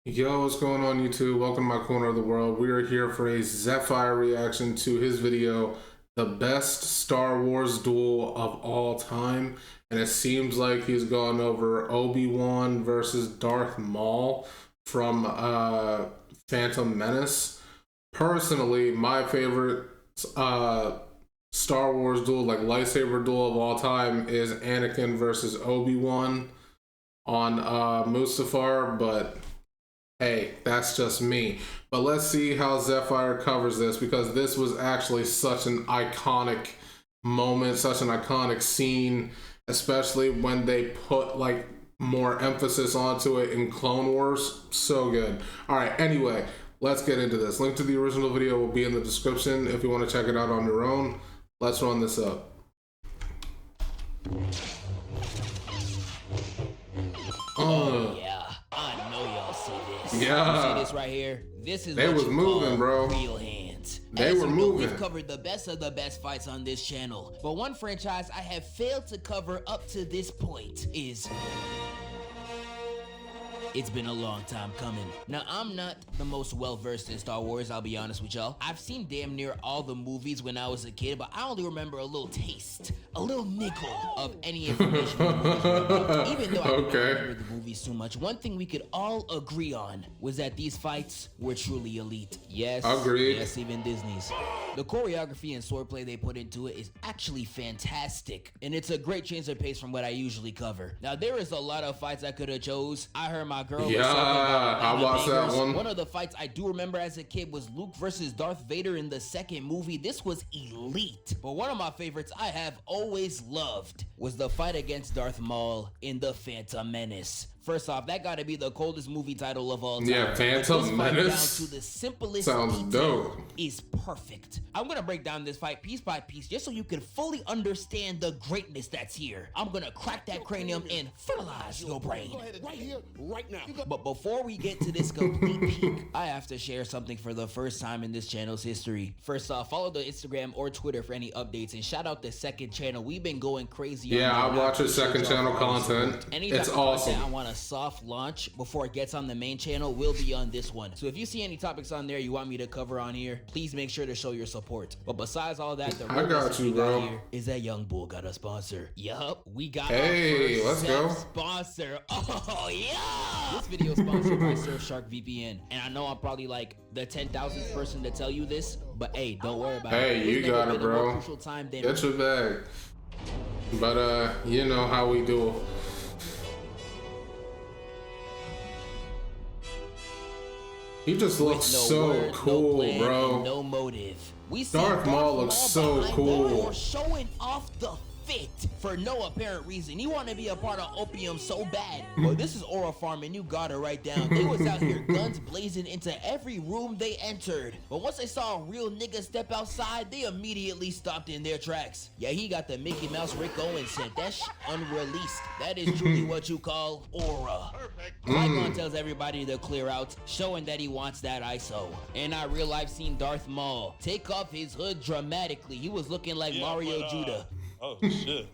Yo, what's going on YouTube? Welcome to my corner of the world. We are here for a Zephfire reaction to his video, The Best Star Wars Duel of All Time. And it seems like he's gone over Obi-Wan versus Darth Maul from Phantom Menace. Personally, my favorite Star Wars duel, like lightsaber duel of all time, is Anakin versus Obi-Wan on Mustafar, but hey, that's just me. But let's see how Zephfire covers this, because this was actually such an iconic moment, such an iconic scene, especially when they put like more emphasis onto it in Clone Wars. So good. All right, anyway, let's get into this. Link to the original video will be in the description if you want to check it out on your own. Let's run this up. Yeah, I know y'all see this. Yeah. You see this right here? This is They what was you moving, call bro. real hands. They As were you know, moving. We've covered the best of the best fights on this channel, but one franchise I have failed to cover up to this point is... It's been a long time coming. Now, I'm not the most well-versed in Star Wars, I'll be honest with y'all. I've seen damn near all the movies when I was a kid, but I only remember a little taste, a little nickel of any information the movies were about. Even though I don't remember the movies too much, one thing we could all agree on was that these fights were truly elite. Yes, agreed. Yes, even Disney's. The choreography and swordplay they put into it is actually fantastic, and it's a great change of pace from what I usually cover. Now, there is a lot of fights I could have chose. I heard my girl was talking about I watched that one. One of the fights I do remember as a kid was Luke versus Darth Vader in the second movie. This was elite. But one of my favorites I have always loved was the fight against Darth Maul in the Phantom Menace. First off, that gotta be the coldest movie title of all time. Yeah, Phantom Menace. Down to the simplest sounds detail dope. is perfect. I'm gonna break down this fight piece by piece just so you can fully understand the greatness that's here. I'm gonna crack that cranium and fertilize your brain. Go ahead, right here, right now. But before we get to this complete peak, I have to share something for the first time in this channel's history. First off, follow the Instagram or Twitter for any updates, and shout out the second channel. We've been going crazy. Yeah, I watch your second channel content. It's awesome. I want a soft launch before it gets on the main channel will be on this one. So if you see any topics on there you want me to cover on here, please make sure to show your support. But besides all that, the real got you, bro. here is that young bull got a sponsor. Yup, we got Hey, our let's first go. sponsor. Oh yeah! This video is sponsored by Surfshark VPN, and I know I'm probably like the 10,000th person to tell you this, but hey, don't worry about it. Hey, you got it, bro. Get your bag. But you know how we do. He just looks so cool, bro. No motive. We see Darth Maul looks so cool. Showing off the fit for no apparent reason. He want to be a part of Opium so bad. But this is Aura Farm, and you gotta write down. They was out here guns blazing into every room they entered. But once they saw a real nigga step outside, they immediately stopped in their tracks. Yeah, he got the Mickey Mouse Rick Owens scent. That shit unreleased. That is truly what you call aura. Qui-Gon tells everybody to clear out, showing that he wants that ISO. And I real life seen Darth Maul take off his hood dramatically. He was looking like Mario Judah. Oh shit.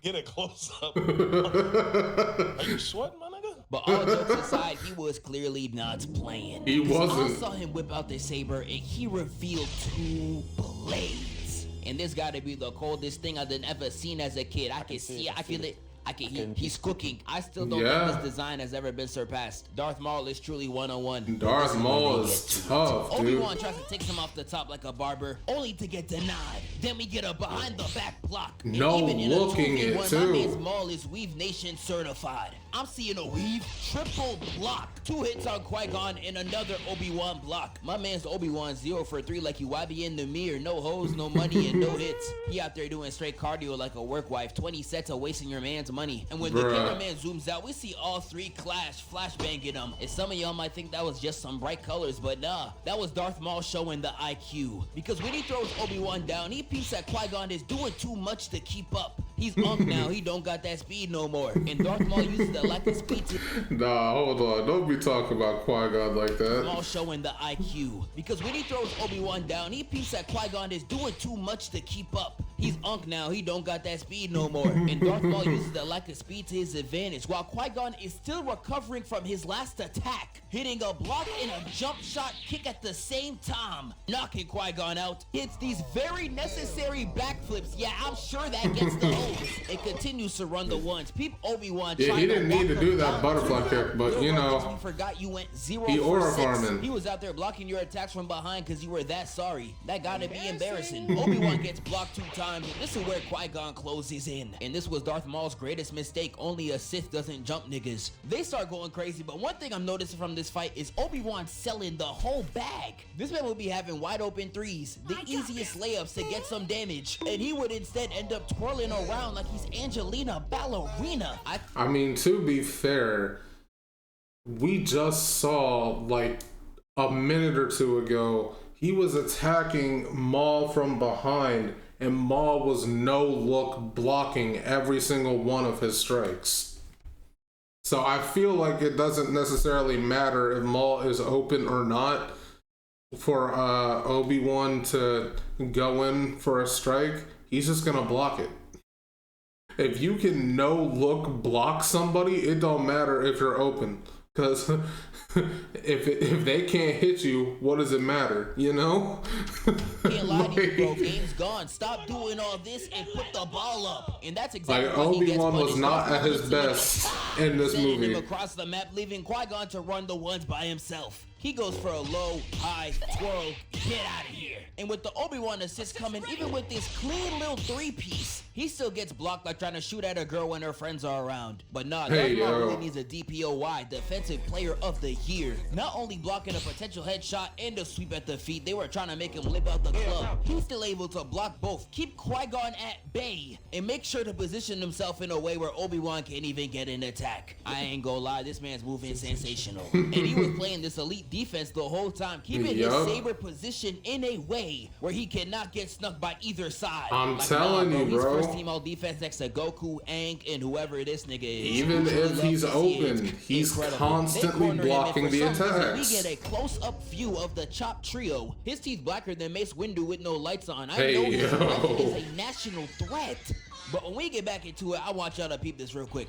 Get a close up. Are you sweating, my nigga? But all jokes aside, he was clearly not playing. He wasn't. I saw him whip out the saber and he revealed 2 blades. And this gotta be the coldest thing I've ever seen as a kid. I can see it, I feel it. I can hear he's cooking. I still don't think this design has ever been surpassed. Darth Maul is truly one-on-one. Darth Maul is tough, dude. Obi-Wan tries to take him off the top like a barber, only to get denied. Then we get a behind-the-back block. No looking it, too. My man's Maul is Weave Nation certified. I'm seeing a weave triple block. 2 hits on Qui-Gon and another Obi-Wan block. My man's Obi-Wan 0 for 3 like you YB in the mirror. No hoes, no money, and no hits. He out there doing straight cardio like a work wife. 20 sets of wasting your man's money. And when the cameraman zooms out, we see all 3 clash, flashbanging them. And some of y'all might think that was just some bright colors, but nah. That was Darth Maul showing the IQ. Because when he throws Obi-Wan down, he peeps that Qui-Gon is doing too much to keep up. He's unk now, he don't got that speed no more. And Darth Maul uses the lack of speed to... Nah, hold on. Don't be talking about Qui-Gon like that. Maul showing the IQ. Because when he throws Obi-Wan down, he peeps that Qui-Gon is doing too much to keep up. He's unk now, he don't got that speed no more. And Darth Maul uses the lack of speed to his advantage, while Qui-Gon is still recovering from his last attack, hitting a block and a jump shot kick at the same time, knocking Qui-Gon out. Hits these very necessary backflips. Yeah, I'm sure that gets the O's. It continues to run the ones. Peep Obi-Wan. Yeah, he didn't need to do that butterfly kick, but you know, we forgot you went 0 he for aura 6. farming. He was out there blocking your attacks from behind because you were that sorry. That gotta be embarrassing. Obi-Wan gets blocked 2 times, and this is where Qui-Gon closes in. And this was Darth Maul's greatest mistake. Only a Sith doesn't jump niggas. They start going crazy, but one thing I'm noticing from this fight is Obi-Wan selling the whole bag. This man would be having wide open threes, the easiest layups to get some damage, and he would instead end up twirling around like he's Angelina Ballerina. I mean, to be fair, we just saw like a minute or 2 ago, he was attacking Maul from behind, and Maul was no look blocking every single one of his strikes. So I feel like it doesn't necessarily matter if Maul is open or not for Obi-Wan to go in for a strike. He's just gonna block it. If you can no look block somebody, it don't matter if you're open, because if they can't hit you, what does it matter, you know? Can't lie to you, bro. Game's gone. Stop doing all this and put the ball up. And that's exactly Like, why he gets Obi-Wan was punished. not at his best in this Sending him movie. across the map, leaving Qui-Gon to run the ones by himself. He goes for a low, high, twirl, get out of here. And with the Obi-Wan assist coming, even with this clean little 3-piece, he still gets blocked like trying to shoot at a girl when her friends are around. But nah, Hey, Darth Maul yo. really needs a DPOY, Defensive Player of the Year. Not only blocking a potential headshot and a sweep at the feet, they were trying to make him live out the club. He's still able to block both, keep Qui-Gon at bay, and make sure to position himself in a way where Obi-Wan can't even get an attack. I ain't gonna lie, this man's moving sensational. And he was playing this elite defense the whole time, keeping his saber position in a way where he cannot get snuck by either side. I'm telling you, he's bro. first team all defense next to Goku, Aang, and whoever this nigga is. Even Truly if love he's to see it. open, he's Incredible. constantly They corner him, and blocking for the some reason, attacks. We get a close-up view of the Chop Trio. His teeth blacker than Mace Windu with no lights on. I Hey, know his yo. weapon is a national threat. But when we get back into it, I want y'all to peep this real quick.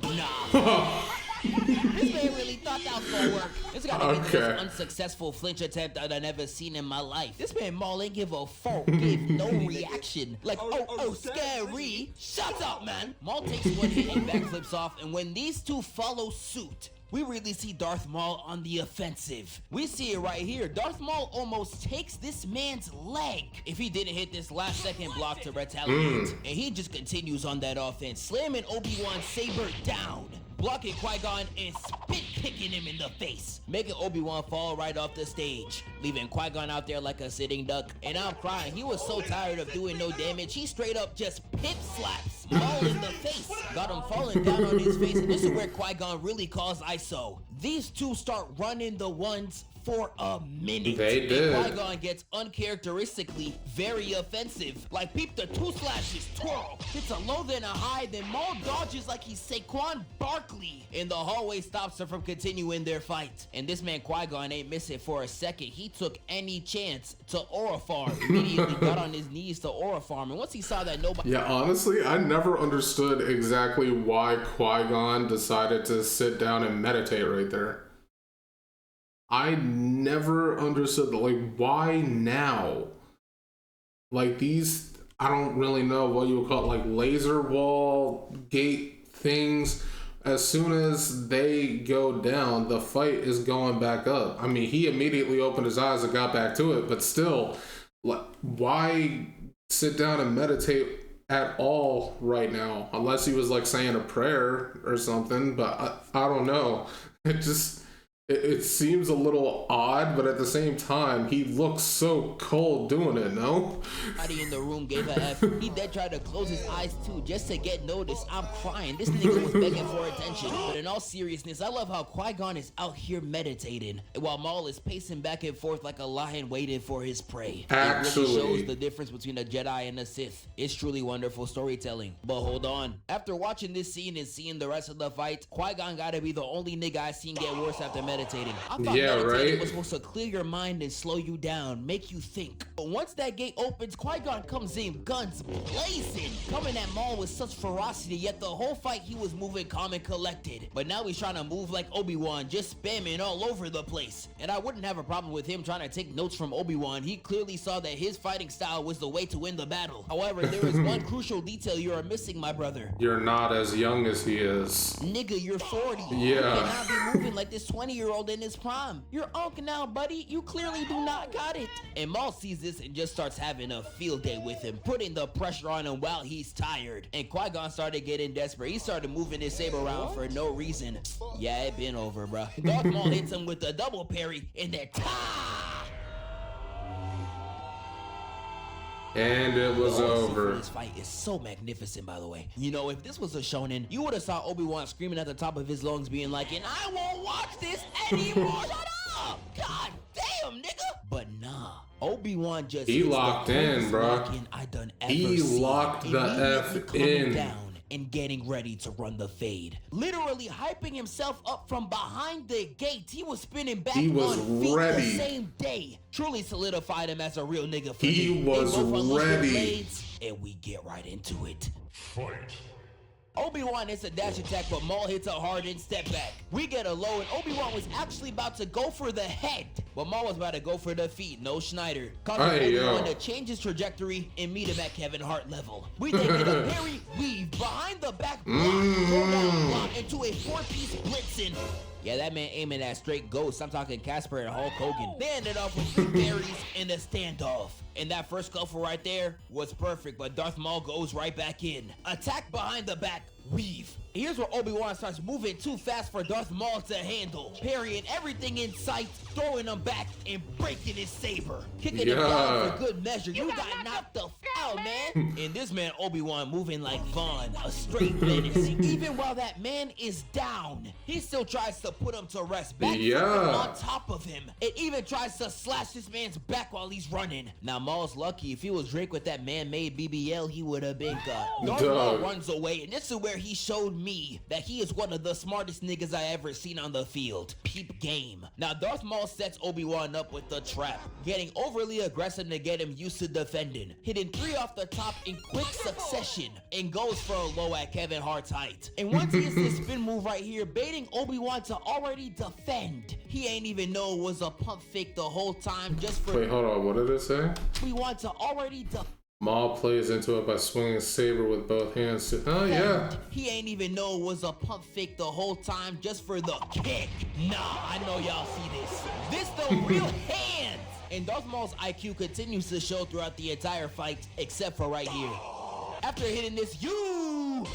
Nah. This man really thought that was gonna work. This gotta be the most unsuccessful flinch attempt I've ever seen in my life. This man Maul ain't give a fuck, gave no reaction. Like, oh, scary. Shut up, man. Maul takes one hit and backflips off, and when these two follow suit, we really see Darth Maul on the offensive. We see it right here. Darth Maul almost takes this man's leg if he didn't hit this last second block to retaliate. And he just continues on that offense, slamming Obi-Wan's saber down, blocking Qui-Gon and spit kicking him in the face, making Obi-Wan fall right off the stage, leaving Qui-Gon out there like a sitting duck. And I'm crying. He was so tired of doing no damage, he straight up just pip slaps Maul in the face, got him falling down on his face. And this is where Qui-Gon really calls ISO. These two start running the ones for a minute. They did. And Qui-Gon gets uncharacteristically very offensive. Like, peep the 2 slashes, twirl, hits a low then a high, then Maul dodges like he's Saquon Barkley. And the hallway stops her from continuing their fight. And this man Qui-Gon ain't miss it for a second. He took any chance to aura farm. Immediately got on his knees to aura farm. And once he saw that nobody... Yeah, honestly, I never understood exactly why Qui-Gon decided to sit down and meditate right there. I never understood, like, why now? Like, these, I don't really know what you would call it, like, laser wall gate things. As soon as they go down, the fight is going back up. I mean, he immediately opened his eyes and got back to it, but still, like, why sit down and meditate at all right now? Unless he was, like, saying a prayer or something, but I don't know. It just... It seems a little odd, but at the same time, he looks so cold doing it, no? Everybody in the room gave a F. He then tried to close his eyes too, just to get noticed. I'm crying. This nigga was begging for attention. But in all seriousness, I love how Qui-Gon is out here meditating, while Maul is pacing back and forth like a lion waiting for his prey. Actually, it really shows the difference between a Jedi and a Sith. It's truly wonderful storytelling. But hold on. After watching this scene and seeing the rest of the fight, Qui-Gon gotta be the only nigga I seen get worse after meditating. meditating. I thought meditating was supposed to clear your mind and slow you down, make you think. But once that gate opens, Qui-Gon comes in, guns blazing, coming at Maul with such ferocity, yet the whole fight he was moving calm and collected. But now he's trying to move like Obi-Wan, just spamming all over the place. And I wouldn't have a problem with him trying to take notes from Obi-Wan. He clearly saw that his fighting style was the way to win the battle. However, there is one crucial detail you are missing, my brother. You're not as young as he is. Nigga, you're 40. Yeah. You cannot be moving like this 20-year-old in his prime. You're unk now, buddy. You clearly do not got it. And Maul sees this and just starts having a field day with him, putting the pressure on him while he's tired. And Qui-Gon started getting desperate. He started moving his saber around for no reason. Yeah, it been over, bro. Darth Maul hits him with a double parry and then and it was over. This fight is so magnificent, by the way. You know, if this was a shonen, you would have saw Obi-Wan screaming at the top of his lungs, being like, and I won't watch this anymore. Shut up! God damn, nigga! But nah. Obi-Wan just he locked in, bro. He locked the F in. Down and getting ready to run the fade. Literally hyping himself up from behind the gate. He was spinning back on feet ready. The same day. Truly solidified him as a real nigga for he me. Was ready. Blades, and we get right into it. Fight. Obi-Wan hits a dash attack, but Maul hits a hard in step back. We get a low, and Obi-Wan was actually about to go for the head, but Maul was about to go for the feet. No Schneider. Causing Obi-Wan to change his trajectory and meet him at Kevin Hart level. We then get a parry weave behind the back block, throw down block into a 4-piece blitzing. Yeah, that man aiming at straight ghosts. I'm talking Casper and Hulk Hogan. They ended off with 3 parries in a standoff. And that first scuffle right there was perfect, but Darth Maul goes right back in. Attack behind the back, weave. Here's where Obi-Wan starts moving too fast for Darth Maul to handle. Parrying everything in sight, throwing him back, and breaking his saber. Kicking him down for good measure. You got knocked the f out, man. And this man, Obi-Wan, moving like Vaughn, a straight menace. Even while that man is down, he still tries to put him to rest. Back on top of him. It even tries to slash this man's back while he's running. Now, Maul's lucky. If he was Drake with that man-made BBL, he would have been got. Darth Maul runs away, and this is where he showed me that he is one of the smartest niggas I ever seen on the field. Peep game. Now, Darth Maul sets Obi-Wan up with the trap, getting overly aggressive to get him used to defending, hitting 3 off the top in quick succession, and goes for a low at Kevin Hart's height. And once he hits this spin move right here, baiting Obi-Wan to already defend. He ain't even know it was a pump fake the whole time just for— Wait, hold on, what did it say? We want to already Maul plays into it by swinging his saber with both hands. Oh, yeah. He ain't even know it was a pump fake the whole time just for the kick. Nah, I know y'all see this. This the real hands. And Darth Maul's IQ continues to show throughout the entire fight, except for right here. After hitting this,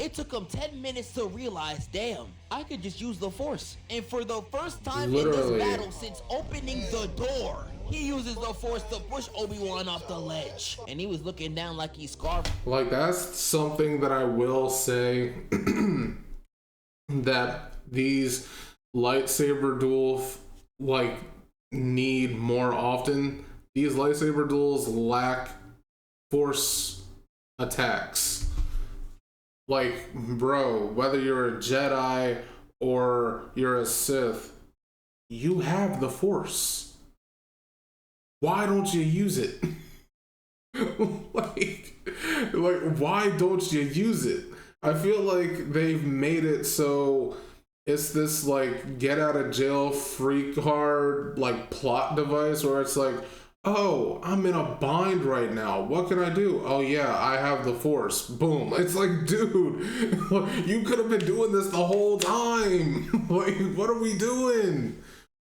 it took him 10 minutes to realize, damn, I could just use the Force. And for the first time in this battle since opening the door, he uses the Force to push Obi-Wan off the ledge. And he was looking down like he's scarfed. Like, that's something that I will say that these lightsaber duels, like, need more often. These lightsaber duels lack Force attacks. Like, bro, whether you're a Jedi or you're a Sith, you have the Force. Why don't you use it? like, why don't you use it? I feel like they've made it so it's this, like, get out of jail free card, like, plot device where it's like, oh, I'm in a bind right now. What can I do? Oh, yeah, I have the Force. Boom. It's like, dude, you could have been doing this the whole time. Like, what are we doing?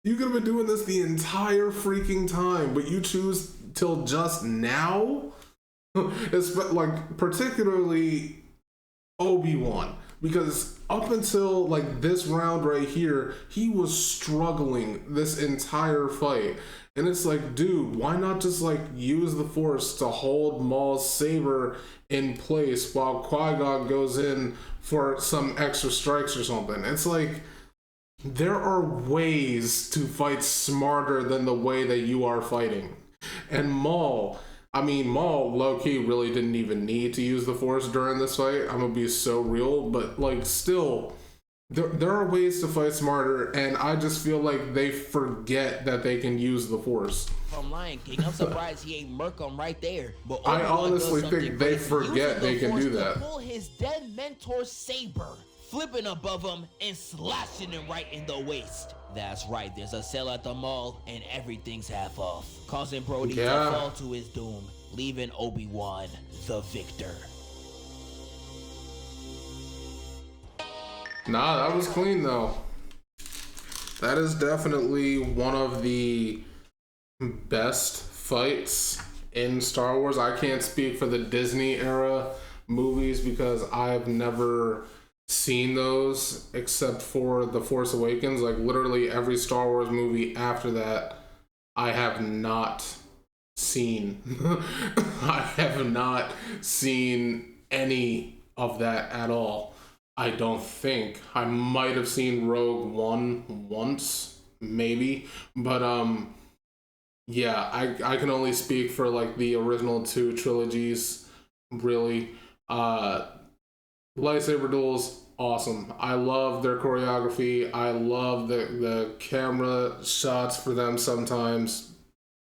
You could have been doing this the entire freaking time, but you choose till just now? It's like, particularly Obi-Wan. Because up until, like, this round right here, he was struggling this entire fight. And it's like, dude, why not just, like, use the Force to hold Maul's saber in place while Qui-Gon goes in for some extra strikes or something? It's like, there are ways to fight smarter than the way that you are fighting. And Maul, low-key really didn't even need to use the Force during this fight. I'm gonna be so real, but, like, still, there are ways to fight smarter, and I just feel like they forget that they can use the Force. From Lion King, I'm surprised he ain't murk him right there. But I Obi-Wan honestly does think something they crazy, forget using they the can Force do to that. pull his dead mentor's saber, flipping above him and slashing him right in the waist. That's right, there's a sale at the mall and everything's half off, causing Brody to fall to his doom, leaving Obi-Wan the victor. Nah, that was clean though. That is definitely one of the best fights in Star Wars. I can't speak for the Disney era movies because I've never seen those except for The Force Awakens. Like literally every Star Wars movie after that, I have not seen. I have not seen any of that at all. I don't think. I might have seen Rogue One once, maybe, but yeah, I can only speak for like the original two trilogies, really. Lightsaber duels, awesome. I love their choreography. I love the camera shots for them sometimes,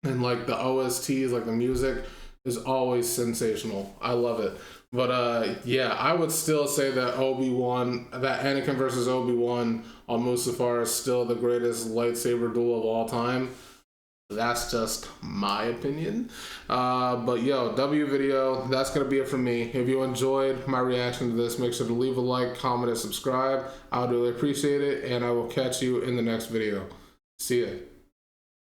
and like the OSTs, like the music is always sensational. I love it. But yeah, I would still say that Anakin versus Obi-Wan on Mustafar is still the greatest lightsaber duel of all time. That's just my opinion. But yo, W video, that's going to be it from me. If you enjoyed my reaction to this, make sure to leave a like, comment, and subscribe. I would really appreciate it, and I will catch you in the next video. See ya.